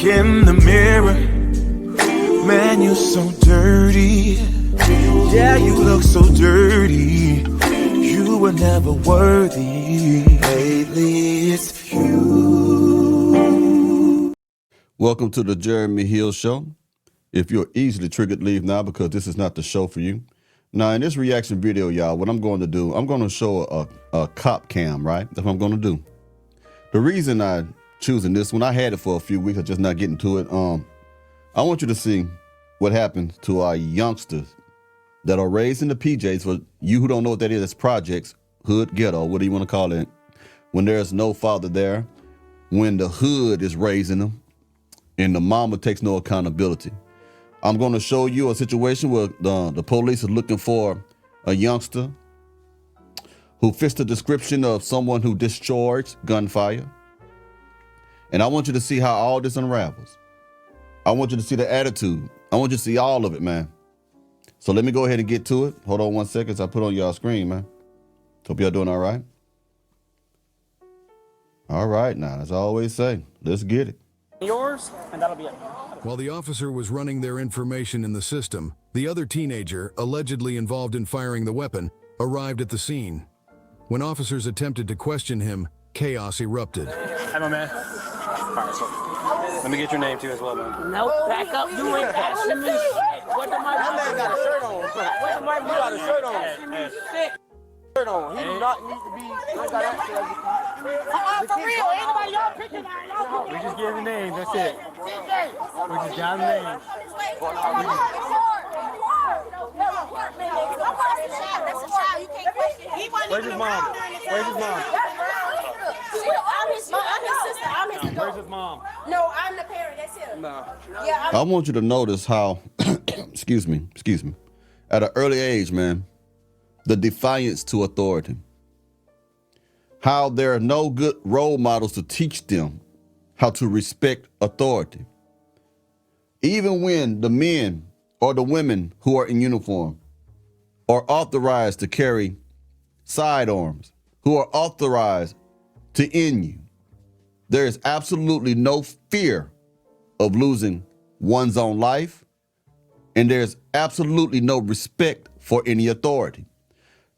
in the mirror, man, you're so dirty. Yeah, you look so dirty. You were never worthy. Lately, it's you. Welcome to the Jeremy Hill Show. If you're easily triggered, leave now because this is not the show for you. Now, in this reaction video, y'all, what I'm going to do, I'm going to show a cop cam, right? That's what I'm going to do. The reason I'm choosing this one, I had it for a few weeks, I'm just not getting to it. I want you to see what happens to our youngsters that are raised in the PJs. For you who don't know what that is, it's projects, hood, ghetto, what do you want to call it? When there's no father there, when the hood is raising them, and the mama takes no accountability. I'm going to show you a situation where the police are looking for a youngster who fits the description of someone who discharged gunfire. And I want you to see how all this unravels. I want you to see the attitude. I want you to see all of it, man. So let me go ahead and get to it. Hold on 1 second. I put on y'all screen, man. Hope y'all doing all right. All right, now, as I always say, let's get it. Yours, and that'll be it. While the officer was running their information in the system, the other teenager, allegedly involved in firing the weapon, arrived at the scene. When officers attempted to question him, chaos erupted. Hey, my man. All right, so let me get your name too as well, man. Nope, back up. You ain't asking me shit. What am I That man got a shirt on. What am I got a shirt on. asking me shit? Shirt on. He do not need to be. I got access. For real, anybody y'all picking out? We just gave the name, that's it. We just got the name. Where's his mom? Where's his mom? Where's his mom? No, I'm the parent. That's him. No. Yeah, I want you to notice how, excuse me, at an early age, man, the defiance to authority. How there are no good role models to teach them how to respect authority. Even when the men or the women who are in uniform are authorized to carry sidearms, who are authorized to end you, there is absolutely no fear of losing one's own life, and there's absolutely no respect for any authority.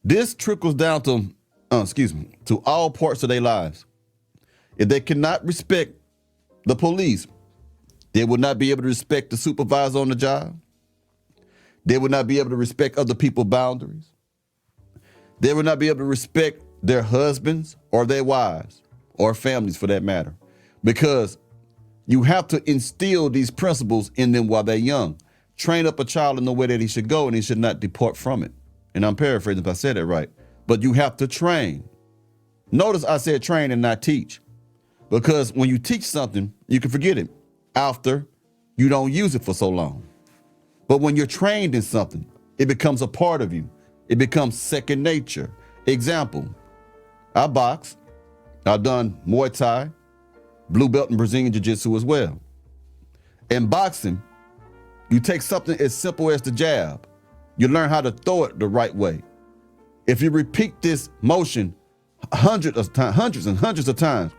This trickles down to, to all parts of their lives. If they cannot respect the police, they will not be able to respect the supervisor on the job. They will not be able to respect other people's boundaries. They will not be able to respect their husbands or their wives or families for that matter, because you have to instill these principles in them while they're young. Train up a child in the way that he should go and he should not depart from it. And I'm paraphrasing if I said it right, but you have to train. Notice I said train and not teach, because when you teach something, you can forget it after you don't use it for so long. But when you're trained in something, it becomes a part of you. It becomes second nature. Example, I box. I've done Muay Thai, blue belt in Brazilian Jiu-Jitsu as well. In boxing, you take something as simple as the jab. You learn how to throw it the right way. If you repeat this motion hundreds and hundreds of times,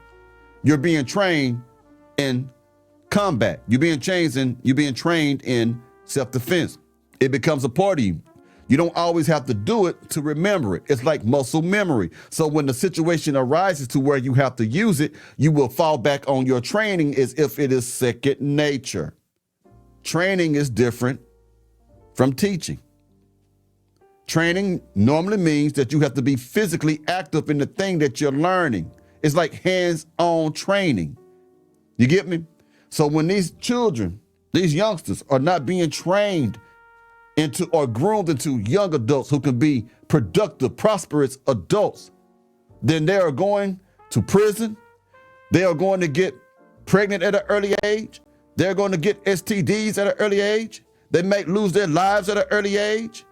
you're being trained in combat. You're being trained in self-defense. It becomes a part of you. You don't always have to do it to remember it. It's like muscle memory. So when the situation arises to where you have to use it, you will fall back on your training as if it is second nature. Training is different from teaching. Training normally means that you have to be physically active in the thing that you're learning. It's like hands-on training. You get me? So when these children, these youngsters are not being trained into or groomed into young adults who can be productive, prosperous adults, then they are going to prison. They are going to get pregnant at an early age. They're going to get STDs at an early age. They may lose their lives at an early age.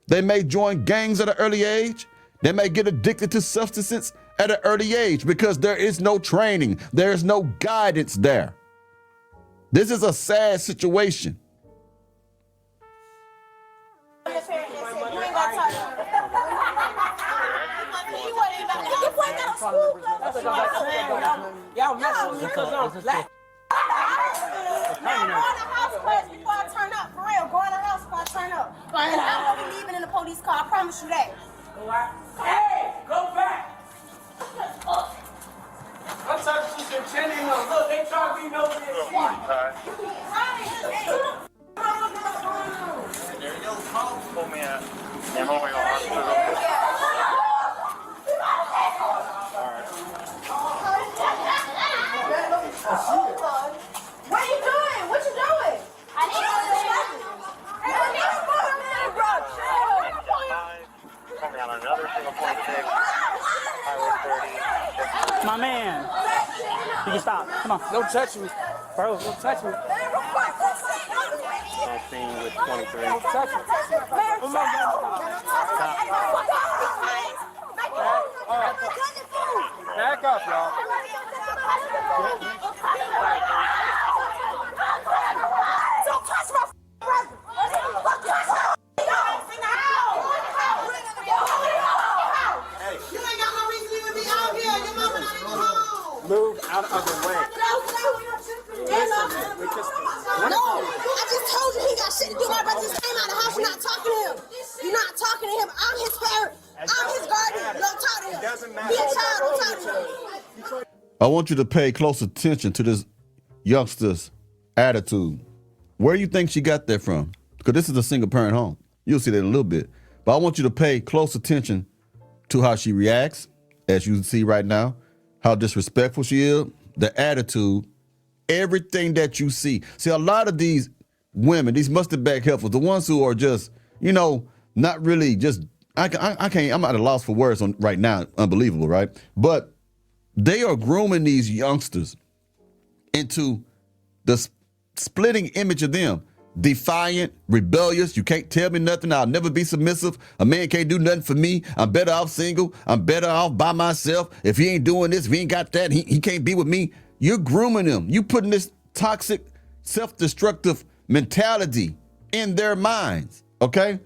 They may join gangs at an early age. They may get addicted to substances at an early age because there is no training. There is no guidance there. This is a sad situation. Y'all messing with me because I'm black. Now, go in the house first before I turn up. For real, go in the house before I turn up. And I won't be leaving in the police car. I promise you that. Hey, go back. I'm sorry, she's pretending. Look, they trying to be no this. There you go. Pull me out. Yeah, hold me on. What are you doing? What you doing? I need to go to the bathroom. Hey, I need to go to the bathroom, bro. Coming out on another single point 6. Highway 30. My man. You can stop. Come on. Don't touch me. Bro, don't touch me. On scene with 23. Don't touch me. Back up, y'all. Don't touch my brother. You ain't got no reason to even be out here. Your mama not even home. Move out of the way. No, I just told you he got shit to do. My brother just came out of the house. You're not talking to him. You're not talking to him. I'm his parent. I'm his guardian. Don't talk to him. Be a child. Don't talk to him. I want you to pay close attention to this youngster's attitude. Where do you think she got that from? Because this is a single parent home. You'll see that in a little bit. But I want you to pay close attention to how she reacts, as you see right now, how disrespectful she is, the attitude, everything that you see. See, a lot of these women, these mustard back heifers, the ones who are just, you know, not really just, I can't, I'm at a loss for words on right now. Unbelievable, right? But they are grooming these youngsters into the splitting image of them. Defiant, rebellious, you can't tell me nothing, I'll never be submissive, a man can't do nothing for me, I'm better off single, I'm better off by myself, if he ain't doing this, if he ain't got that, he can't be with me. You're grooming them. You putting this toxic, self-destructive mentality in their minds, okay?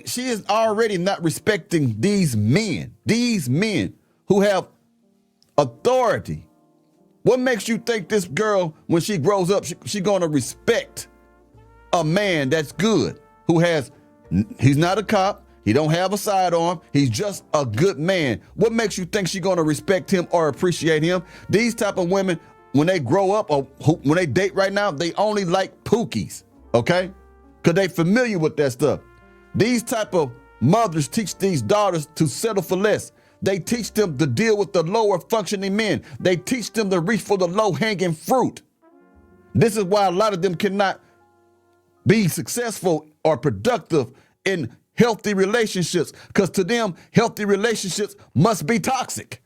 She is already not respecting these men who have authority. What makes you think this girl, when she grows up, she gonna respect a man that's good, he's not a cop, he don't have a sidearm, he's just a good man? What makes you think she's gonna respect him or appreciate him? These type of women, when they grow up or when they date right now, they only like pookies, okay? Because they familiar with that stuff. These type of mothers teach these daughters to settle for less. They teach them to deal with the lower functioning men. They teach them to reach for the low hanging fruit. This is why a lot of them cannot be successful or productive in healthy relationships, because to them, healthy relationships must be toxic.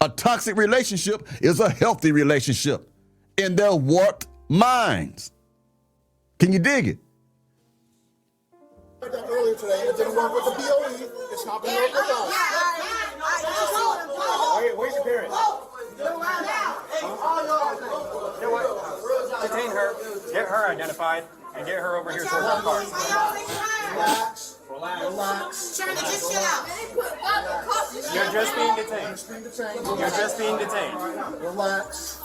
A toxic relationship is a healthy relationship in their warped minds. Can you dig it? Earlier today, it didn't work with the BOE. It's not going to work with us. Where's your parents? Detain her, get her identified, and get her over here to her car. Relax. You're just being detained. You're just being detained. Relax.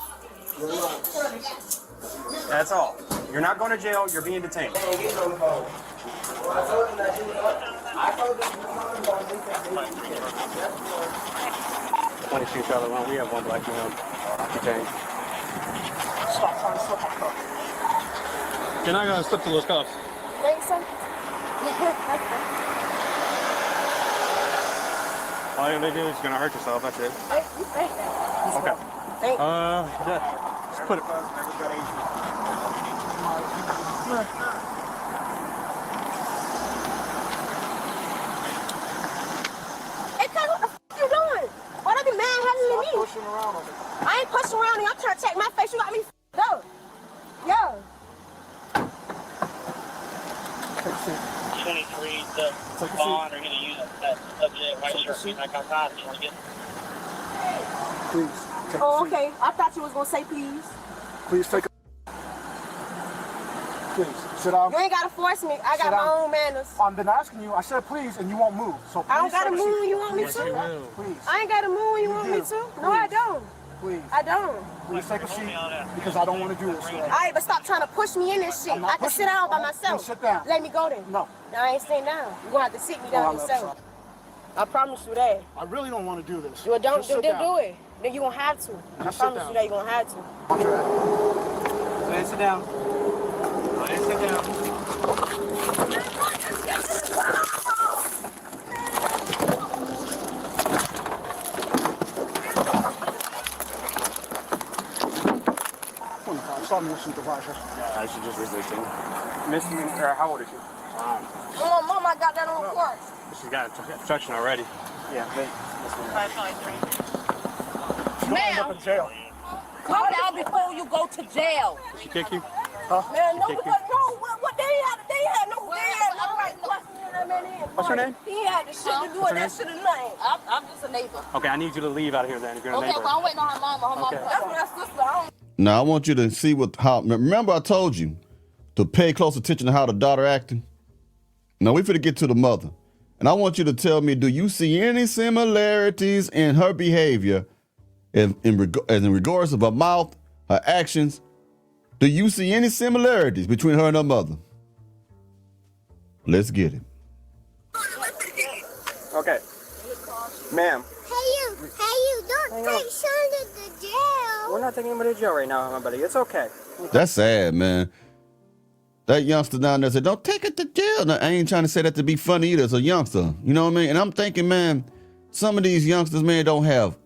That's all. You're not going to jail, you're being detained. 22 Charlie 1, we have one black male. Okay. Stop trying to slip my cuff. You're not going to slip to those cuffs. Think so? All you're going to do is going to hurt yourself, that's it. You think that? Okay. Yeah. Just put it. Why they be mad having me? I ain't pushing around and I'm trying to check my face. You got me f***ed up. Yo. 23, the bond are going to use that subject white shirt. Like I'm not, you want to get? Please. Oh, okay. I thought you was going to say please. Please take a... Please, sit down. You ain't got to force me. I got my own manners. I've been asking you. I said please, and you won't move. So I don't got to move when you want me to. Please. I ain't got to move when you want me to. No, I don't. Please. I don't. Please take a seat because I don't want to do this. All right, but stop trying to push me in this shit. I can sit down by myself. Sit down. Let me go then. No. No, I ain't sitting down. You're going to have to sit me down yourself. I promise you that. I really don't want to do this. You don't Just sit do down. it. Then you're going to have to. I Just sit promise down. you that you're going to have to. Go ahead, sit down. Go ahead, sit down. Sorry, Supervisor. I should just resist him. Miss, how old is she? Mom, I got that on court. She's got obstruction already. Yeah, Ma'am, In jail. Come down before you go to jail. she kick you? man, no, because no, what they had no right. What's her name? He had the shit to do with that shit or nothing. I'm just a neighbor. Okay, I need you to leave out of here then if you're a Okay, neighbor. well, I'm waiting on her mama. Her mama. Okay. That's my sister. I don't Now I want you to see remember I told you to pay close attention to how the daughter acting. Now we finna get to the mother. And I want you to tell me, do you see any similarities in her behavior in regards of her mouth, her actions? Do you see any similarities between her and her mother? Let's get it. Okay. Ma'am, Hey, don't take Shonda to jail. we're not taking anybody to jail right now, my buddy. It's okay. That's sad, man. That youngster down there said, don't take it to jail. Now, I ain't trying to say that to be funny either as a youngster. You know what I mean? And I'm thinking, man, some of these youngsters, man, don't have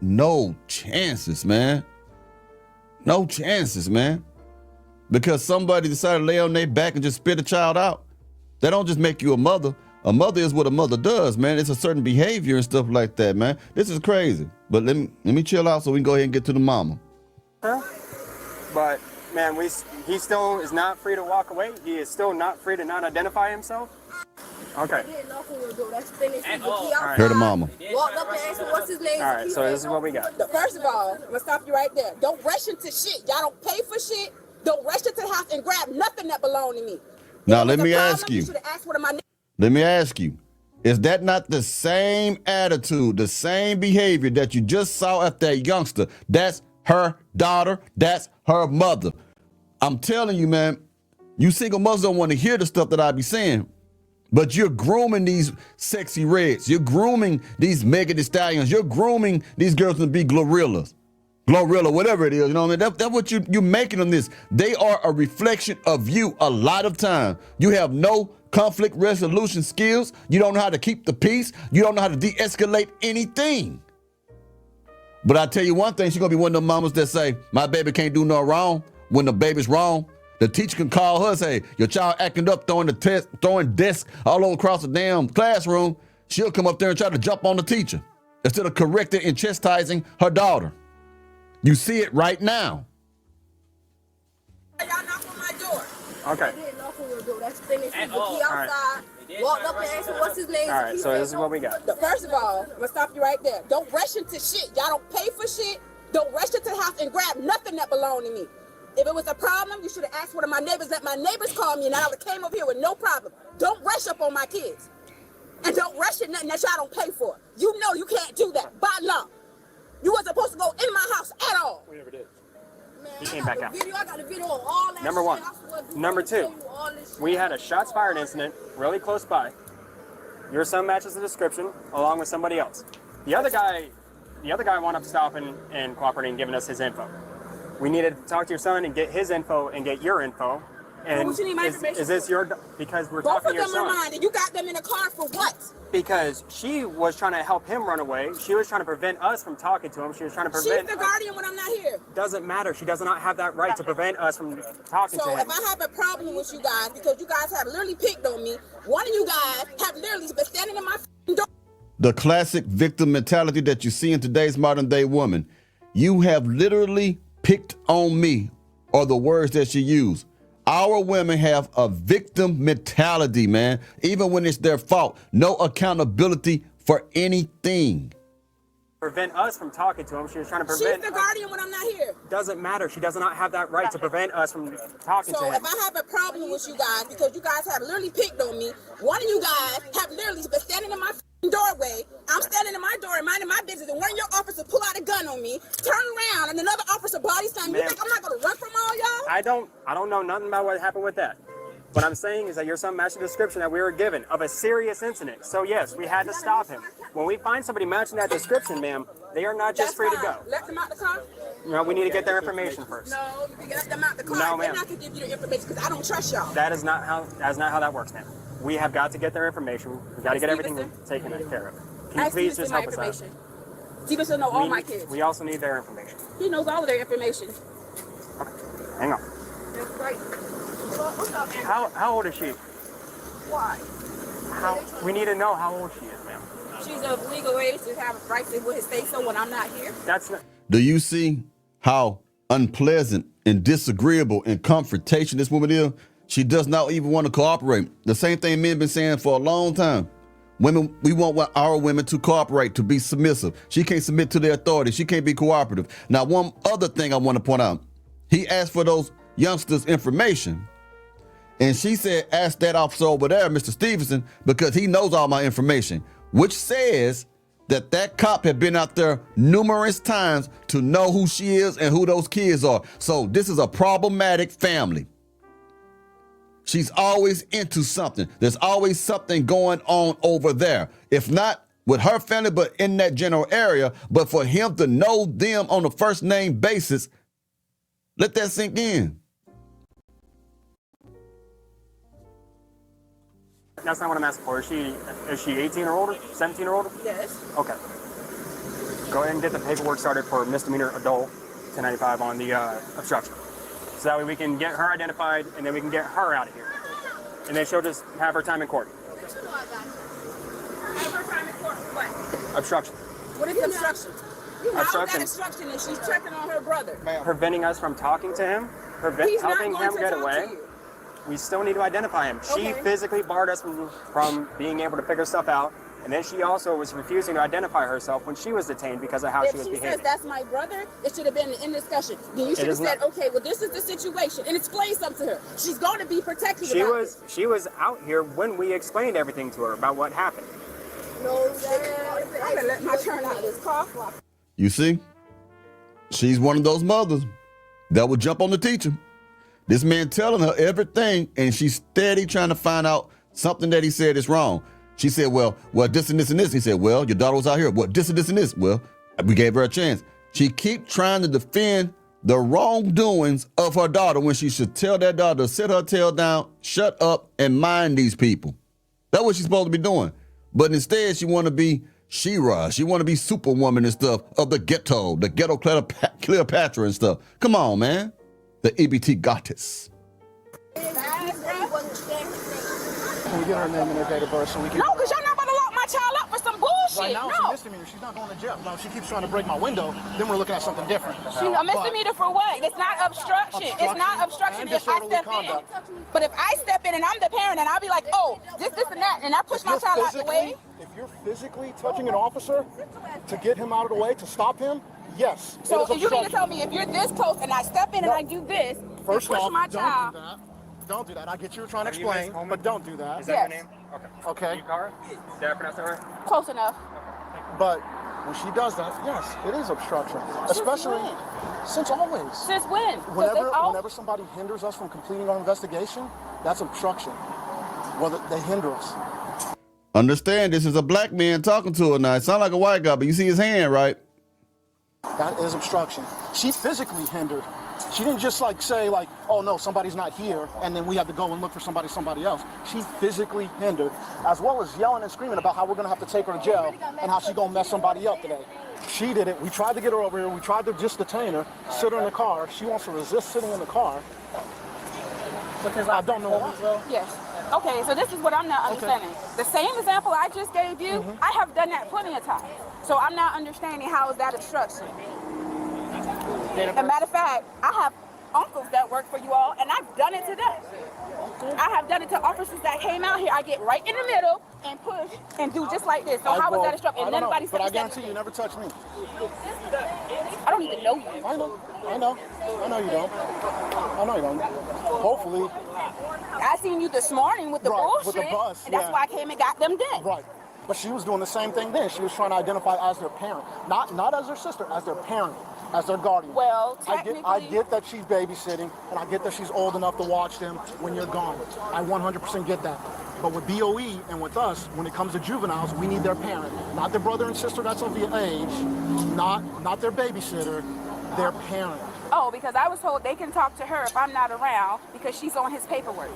no chances, man. No chances, man. Because somebody decided to lay on their back and just spit a child out. That don't just make you a mother. A mother is what a mother does, man. It's a certain behavior and stuff like that, man. This is crazy. But let me chill out so we can go ahead and get to the mama. Huh? But, man, he still is not free to walk away. He is still not free to not identify himself. Okay. Hear the mama. Walk up and ask him what's his name. All right, so this is what we got. First of all, I'm gonna stop you right there. Don't rush into shit. Y'all don't pay for shit. Don't rush into the house and grab nothing that belongs to me. Now, let me ask you. You should have asked one of my Let me ask you, is that not the same attitude, the same behavior that you just saw at that youngster? That's her daughter. That's her mother. I'm telling you, man, you single mothers don't want to hear the stuff that I be saying, but you're grooming these sexy reds. You're grooming these Megan Thee Stallions. You're grooming these girls to be Glorilla, whatever it is. You know what I mean? That's what you're making them this. They are a reflection of you a lot of time. You have no conflict resolution skills. You don't know how to keep the peace. You don't know how to de-escalate anything. But I tell you one thing, she's gonna be one of them mamas that say, my baby can't do no wrong when the baby's wrong. The teacher can call her, say, your child acting up, throwing desks all over across the damn classroom. She'll come up there and try to jump on the teacher instead of correcting and chastising her daughter. You see it right now. Y'all knock on my door. Okay. That's finished. He All right. outside. Walk up and ask him what's his name. All right, so this is what we got. First of all, I'm gonna stop you right there. Don't rush into shit. Y'all don't pay for shit. Don't rush into the house and grab nothing that belongs to me. If it was a problem, you should have asked one of my neighbors. Let my neighbors call me, and I would have came up here with no problem. Don't rush up on my kids, and don't rush at nothing that y'all don't pay for. You know you can't do that by law. You wasn't supposed to go in my house at all. We never did. Man, He came back out. I got a video of all that Number one. shit. I swear to Number God, two, I'll show you all this shit. we had a shots fired incident really close by. Your son matches the description along with somebody else. The other guy wound up stopping and cooperating and giving us his info. We needed to talk to your son and get his info and get your info. And What you need my information is this for? your, because we're Both talking of to your them are son. mine, and you got them in a car for what? Because she was trying to help him run away. She was trying to prevent us from talking to him. She was trying to She's prevent the guardian when I'm not here. Doesn't matter. She does not have that right to prevent us from talking So to him. if I have a problem with you guys because you guys have literally picked on me, one of you guys have literally been standing in my door. The classic victim mentality that you see in today's modern day woman. You have literally picked on me, are the words that she used. Our women have a victim mentality, man. Even when it's their fault. No accountability for anything. prevent us from talking to him. She was trying to prevent. She's the guardian when I'm not here. Doesn't matter. She does not have that right to prevent us from talking to So him. if I have a problem with you guys because you guys have literally picked on me, one of you guys have literally been standing in my doorway. I'm standing in my door minding my business, and one of your officers pull out a gun on me, turn around, and another officer body slam me. You think I'm not gonna run from all y'all? I don't know nothing about what happened with that. What I'm saying is that your son matched the description that we were given of a serious incident. So yes, we had to stop him. When we find somebody matching that description, ma'am, they are not just free to go. Let them out the car. No, we need to get their information first. No, you let them out the car. No, They're ma'am. not gonna give you the information because I don't trust y'all. That is not how that works, ma'am. We have got to get their information. We've got to get everything taken care of. Can you please just help us out? Stevenson knows all my kids. We also need their information. He knows all of their information. Okay. Hang on. That's right. What's up, man? How old is she? Why? We need to know how old she is, ma'am. She's of legal age to have a right to with his say-so when I'm not here. That's not. Do you see how unpleasant and disagreeable and confrontation this woman is? She does not even want to cooperate. The same thing men been saying for a long time. Women, we want our women to cooperate, to be submissive. She can't submit to their authority. She can't be cooperative. Now, one other thing I want to point out. He asked for those youngsters' information. And she said, ask that officer over there, Mr. Stevenson, because he knows all my information, which says that that cop had been out there numerous times to know who she is and who those kids are. So this is a problematic family. She's always into something. There's always something going on over there. If not with her family, but in that general area. But for him to know them on a first name basis, let that sink in. That's not what I'm asking for. Is she 18 or older? 17 or older? Yes. Okay. Go ahead and get the paperwork started for misdemeanor adult 1095 on the obstruction. So that way we can get her identified and then we can get her out of here. And then she'll just have her time in court. Have her time in court for what? Obstruction. What is obstruction? How is that Obstruction. obstruction if she's checking on her brother? Preventing us from talking to him, He's not helping going him to get talk away. to you. We still need to identify him. She Okay. physically barred us from being able to figure stuff out. And then she also was refusing to identify herself when she was detained because of how she was If she behaving. says that's my brother, it should have been in discussion. Then you should have is said, not. okay, well, this is the situation, and explain something to her. She's going to be protected. She was out here when we explained everything to her about what happened. No, I'm gonna let my turn out of this car. You see, she's one of those mothers that would jump on the teacher. This man telling her everything, and she's steady trying to find out something that he said is wrong. She said, well, this and this and this. He said, well, your daughter was out here. Well, this and this and this. Well, we gave her a chance. She keep trying to defend the wrongdoings of her daughter when she should tell that daughter to sit her tail down, shut up, and mind these people. That's what she's supposed to be doing. But instead, she want to be She-Ra. She want to be Superwoman and stuff of the ghetto Cleopatra and stuff. Come on, man. The EBT goddess. Can we get her name and her date of birth so we can... No, because y'all not about to lock my child up for some bullshit. Right now, no. it's a misdemeanor. She's not going to jail. No, she keeps trying to break my window. Then we're looking at something different. She's a misdemeanor for what? It's not obstruction. It's not obstruction and if I disorderly step conduct. in. But if I step in and I'm the parent and I'll be like, oh, this, and that, and I push my child out the way. If you're physically touching an officer to get him out of the way, to stop him, yes. So you mean to tell me if you're this close and I step in and I do this, First push off, my don't child. do that. Don't do that. I get you trying to explain, but don't do that. Is that her name? Okay. Okay. Yukara? Did I pronounce that right? Close enough. But when she does that, yes, it is obstruction. Especially since always. Since when? Whenever somebody hinders us from completing our investigation, that's obstruction. Whether they hinder us. Understand, this is a black man talking to her now. It sounds like a white guy, but you see his hand, right? That is obstruction. She physically hindered. She didn't just say oh no, somebody's not here, and then we have to go and look for somebody else. She physically hindered, as well as yelling and screaming about how we're gonna have to take her to jail and how she's gonna mess somebody up today. She did it. We tried to get her over here. We tried to just detain her, sit her in the car. She wants to resist sitting in the car. Because I don't know why. Yes. Okay, so this is what I'm not understanding. The same example I just gave you, I have done that plenty of times. So I'm not understanding how is that obstruction. As a matter of fact, I have uncles that work for you all, and I've done it to them. I have done it to officers that came out here. I get right in the middle and push and do just like this. So how was that a struggle? And nobody said but I guarantee you never touch me. I don't even know you. I know you don't. I know you don't. Hopefully. I seen you this morning with the bullshit, with the bus, and that's why I came and got them dead. Right. But she was doing the same thing then. She was trying to identify as their parent. Not as their sister, as their parent, as their guardian. Well, technically... I get that she's babysitting, and I get that she's old enough to watch them when you're gone. I 100% get that. But with BOE and with us, when it comes to juveniles, we need their parent. Not their brother and sister that's of the age, not their babysitter, their parent. Oh, because I was told they can talk to her if I'm not around because she's on his paperwork.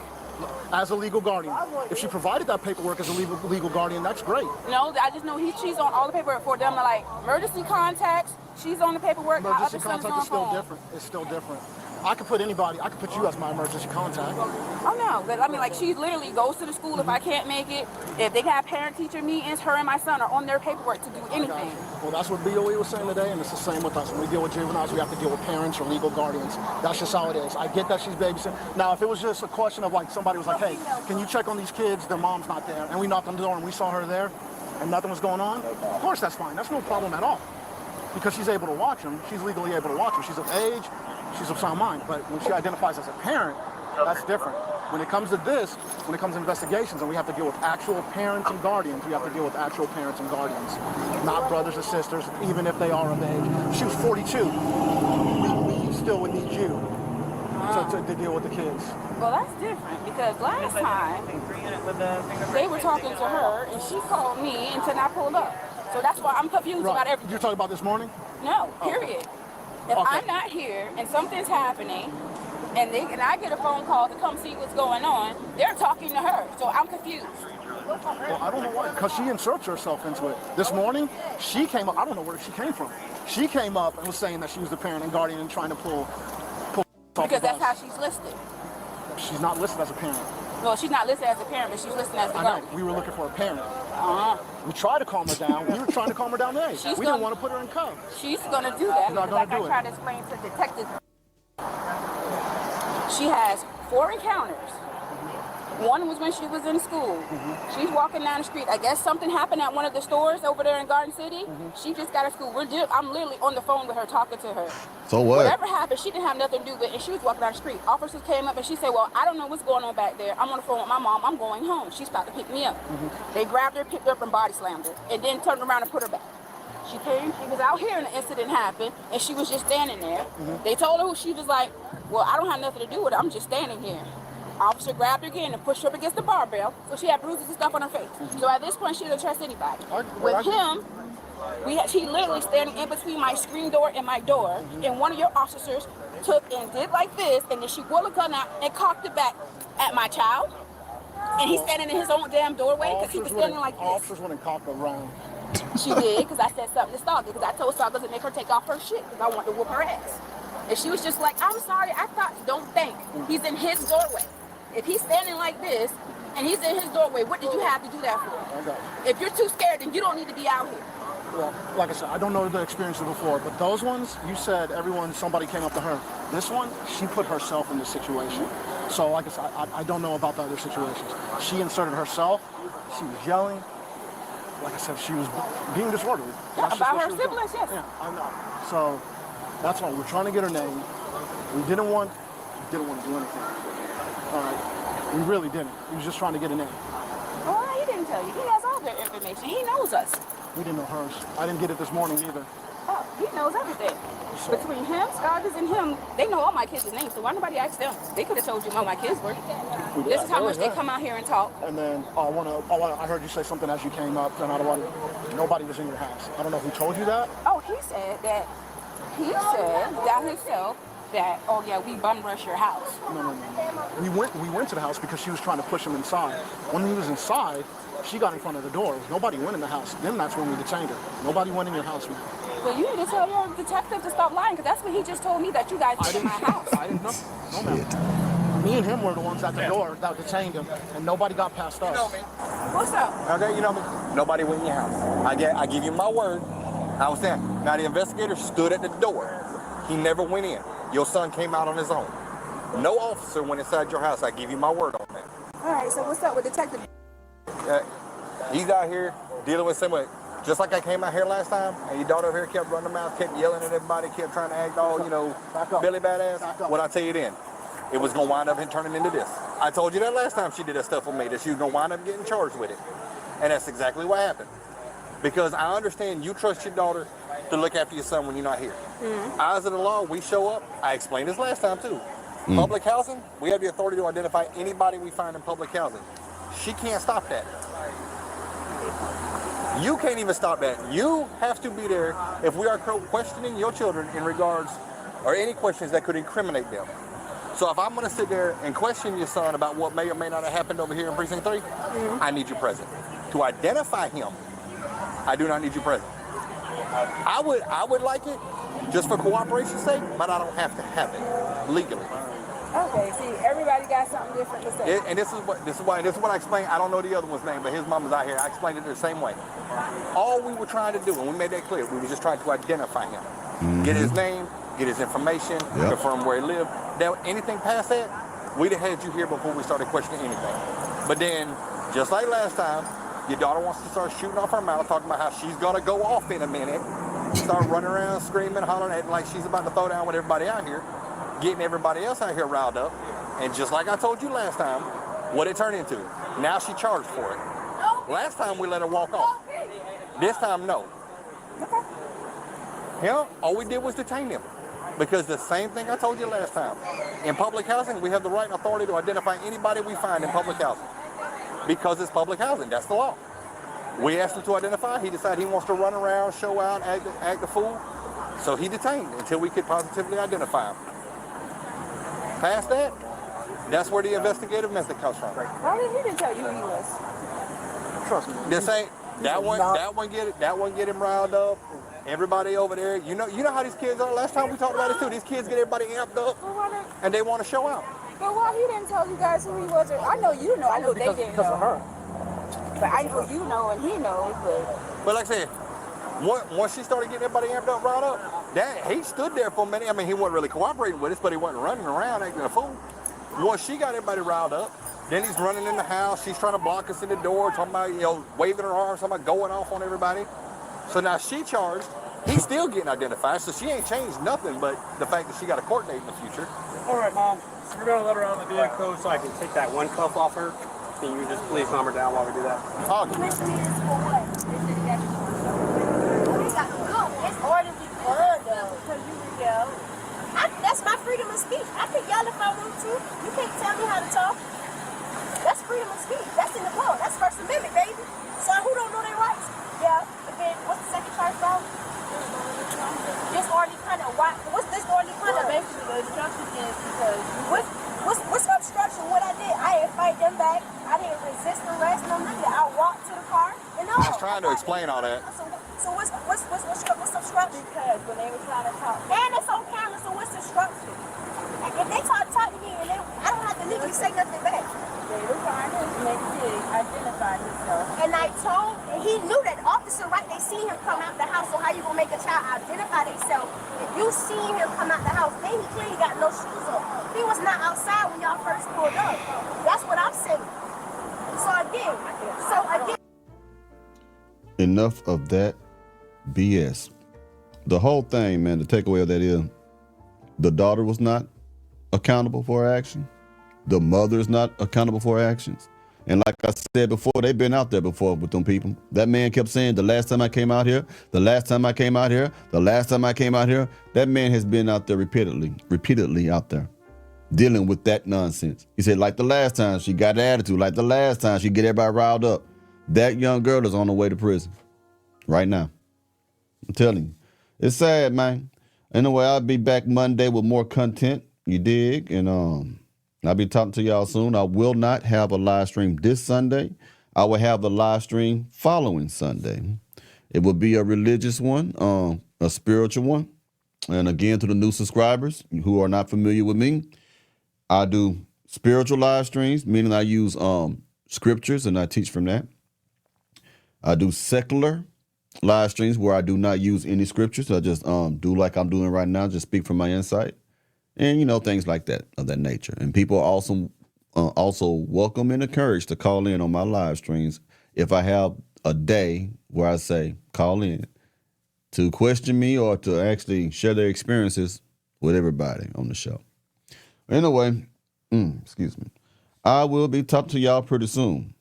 As a legal guardian. If she provided that paperwork as a legal guardian, that's great. No, I just know she's on all the paperwork for them. Like emergency contacts, she's on the paperwork. Emergency contact is still different. It's still different. I could put you as my emergency contact. Oh no, but I mean, like she literally goes to the school if I can't make it. If they can have parent-teacher meetings, her and my son are on their paperwork to do anything. Well, that's what BOE was saying today, and it's the same with us. When we deal with juveniles, we have to deal with parents or legal guardians. That's just how it is. I get that she's babysitting. Now, if it was just a question of like somebody was like, hey, can you check on these kids? Their mom's not there, and we knocked on the door and we saw her there, and nothing was going on. Of course, that's fine. That's no problem at all, because she's able to watch them. She's legally able to watch them. She's of age. She's of sound mind. But when she identifies as a parent, that's different. When it comes to this, when it comes to investigations, and we have to deal with actual parents and guardians, we have to deal with actual parents and guardians, not brothers or sisters, even if they are of age. She was 42. We still would need you to deal with the kids. Well, that's different because last time they were talking to her and she called me until I pulled up. So that's why I'm confused about everything. You're talking about this morning? No, period. If I'm not here and something's happening, and I get a phone call to come see what's going on, they're talking to her, so I'm confused. Well, I don't know why, because she inserts herself into it. This morning, she came up, I don't know where she came from. She came up and was saying that she was the parent and guardian and trying to pull because that's how she's listed. She's not listed as a parent. Well, she's not listed as a parent, but she's listed as the guardian. We were looking for a parent. We tried to calm her down. We were trying to calm her down today. We didn't want to put her in cuffs. She's going to do that. She's not going to do it. I tried to explain to detectives. She has 4 encounters. One was when she was in school. She's walking down the street. I guess something happened at one of the stores over there in Garden City. She just got to school. I'm literally on the phone with her, talking to her. So what? Whatever happened, she didn't have nothing to do with it, and she was walking down the street. Officers came up, and she said, well, I don't know what's going on back there. I'm on the phone with my mom. I'm going home. She's about to pick me up. They grabbed her, picked her up, and body slammed her, and then turned around and put her back. She was out here, and the incident happened, and she was just standing there. They told her, she was like, well, I don't have nothing to do with it. I'm just standing here. Officer grabbed her again and pushed her up against the barbell, so she had bruises and stuff on her face. So at this point, she didn't trust anybody. With him, she literally standing in between my screen door and my door, and one of your officers took and did like this, and then she pulled a gun out and cocked it back at my child, and he's standing in his own damn doorway because he was standing like this. Officers wouldn't cock around. She did, because I said something to Stalker, because I told Stalker to make her take off her shit, because I wanted to whoop her ass. And she was just like, I'm sorry, I thought, don't think. He's in his doorway. If he's standing like this, and he's in his doorway, what did you have to do that for? If you're too scared, then you don't need to be out here. Well, like I said, I don't know the experiences before, but those ones, you said somebody came up to her. This one, she put herself in this situation. So like I said, I don't know about the other situations. She inserted herself, she was yelling. Like I said, she was being disorderly. Yeah, about her siblings, yes. Yeah, I know. So that's why we're trying to get her name. We didn't want to do anything. All right, we really didn't. We was just trying to get a name. Well, he didn't tell you. He has all their information. He knows us. We didn't know hers. I didn't get it this morning either. Oh, he knows everything. So, between him, Scoggins, and him, they know all my kids' names, so why nobody asked them? They could have told you all my kids were. This is how much they come out here and talk. And then I heard you say something as you came up, and nobody was in your house. I don't know who told you that. Oh, he said that himself, that, oh yeah, we bum rush your house. No. We went to the house because she was trying to push him inside. When he was inside, she got in front of the door. Nobody went in the house. Then that's when we detained her. Nobody went in your house, man. Well, you need to tell your detective to stop lying, because that's what he just told me, that you guys were in my house. I didn't know. No, ma'am. Me and him were the ones at the door that detained him, and nobody got past us. You know me. What's up? Okay, you know me. Nobody went in your house. I give you my word. I was saying. Now the investigator stood at the door. He never went in. Your son came out on his own. No officer went inside your house. I give you my word on that. All right, so what's up with Detective? He's out here dealing with someone, just like I came out here last time, and your daughter over here kept running her mouth, kept yelling at everybody, kept trying to act all, Billy Badass. What I tell you then, it was going to wind up and turning into this. I told you that last time she did that stuff with me, that she was going to wind up getting charged with it. And that's exactly what happened. Because I understand you trust your daughter to look after your son when you're not here. Eyes of the law, we show up. I explained this last time too. Public housing, we have the authority to identify anybody we find in public housing. She can't stop that. You can't even stop that. You have to be there if we are questioning your children in regards, or any questions that could incriminate them. So if I'm going to sit there and question your son about what may or may not have happened over here in Precinct 3, I need you present. To identify him, I do not need you present. I would like it just for cooperation's sake, but I don't have to have it legally. Okay, see, everybody got something different to say. And this is what I explained. I don't know the other one's name, but his mom is out here. I explained it the same way. All we were trying to do, and we made that clear, we were just trying to identify him, get his name, get his information, confirm where he lived. Now, anything past that, we'd have had you here before we started questioning anything. But then, just like last time, your daughter wants to start shooting off her mouth, talking about how she's gonna go off in a minute, start running around, screaming, hollering, acting like she's about to throw down with everybody out here, getting everybody else out here riled up. And just like I told you last time, what it turned into. Now she charged for it. Last time we let her walk off. This time, no. All we did was detain him. Because the same thing I told you last time. In public housing, we have the right and authority to identify anybody we find in public housing. Because it's public housing, that's the law. We asked him to identify, he decided he wants to run around, show out, act a fool. So he detained until we could positively identify him. Past that, that's where the investigative method comes from. How did he didn't tell you who he was? Trust me. This ain't that one get him riled up. Everybody over there, you know how these kids are. Last time we talked about it too. These kids get everybody amped up, and they want to show out. But why he didn't tell you guys who he was? I know you know. I know they didn't because know. of her. But I know you know and he knows. But like I said, once she started getting everybody amped up, riled up, he stood there for a minute. I mean, he wasn't really cooperating with us, but he wasn't running around acting a fool. Once she got everybody riled up, then he's running in the house. She's trying to block us in the door, talking about, waving her arms, talking about going off on everybody. So now she charged. He's still getting identified, so she ain't changed nothing but the fact that she got a court date in the future. All right, Mom. So we're going to let her out of the vehicle so I can take that one cuff off her. Can you just please calm her down while we do that? It's ordered to be fun, though. That's my freedom of speech. I can yell if I want to. You can't tell me how to talk. That's freedom of speech. That's in the law. That's First Amendment, baby. So who don't know their rights? Yeah. But then what's the second charge about? Disorderly conduct. Why? What's disorderly conduct? Basically, the obstruction is because what's obstruction? What I did, I didn't fight them back. I didn't resist arrest. No nothing. I walked to the car and all. I was trying to explain all that. So what's obstruction? Because when they were trying to talk, and it's on camera. So what's obstruction? If they talk to me, and I don't have to legally say nothing back. They were trying to make him identify himself. And I told, and he knew that officer, right? They seen him come out the house. So how you gonna make a child identify themselves? If you seen him come out the house, then he clearly got no shoes on. He was not outside when y'all first pulled up. That's what I'm saying. So again. Enough of that BS. The whole thing, man, the takeaway of that is the daughter was not accountable for her action. The mother is not accountable for her actions. And like I said before, they've been out there before with them people. That man kept saying, the last time I came out here, the last time I came out here, the last time I came out here. That man has been out there repeatedly out there dealing with that nonsense. He said, like the last time she got an attitude, like the last time she get everybody riled up. That young girl is on the way to prison right now. I'm telling you. It's sad, man. Anyway, I'll be back Monday with more content. You dig? And I'll be talking to y'all soon. I will not have a live stream this Sunday. I will have the live stream following Sunday. It will be a religious one, a spiritual one. And again, to the new subscribers who are not familiar with me, I do spiritual live streams, meaning I use scriptures and I teach from that. I do secular live streams where I do not use any scriptures. I just do like I'm doing right now, just speak from my insight. and you know, things like that of that nature. And people are also welcome and encouraged to call in on my live streams if I have a day where I say call in to question me or to actually share their experiences with everybody on the show. Anyway, excuse me. I will be talking to y'all pretty soon.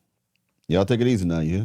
Y'all take it easy now, yeah?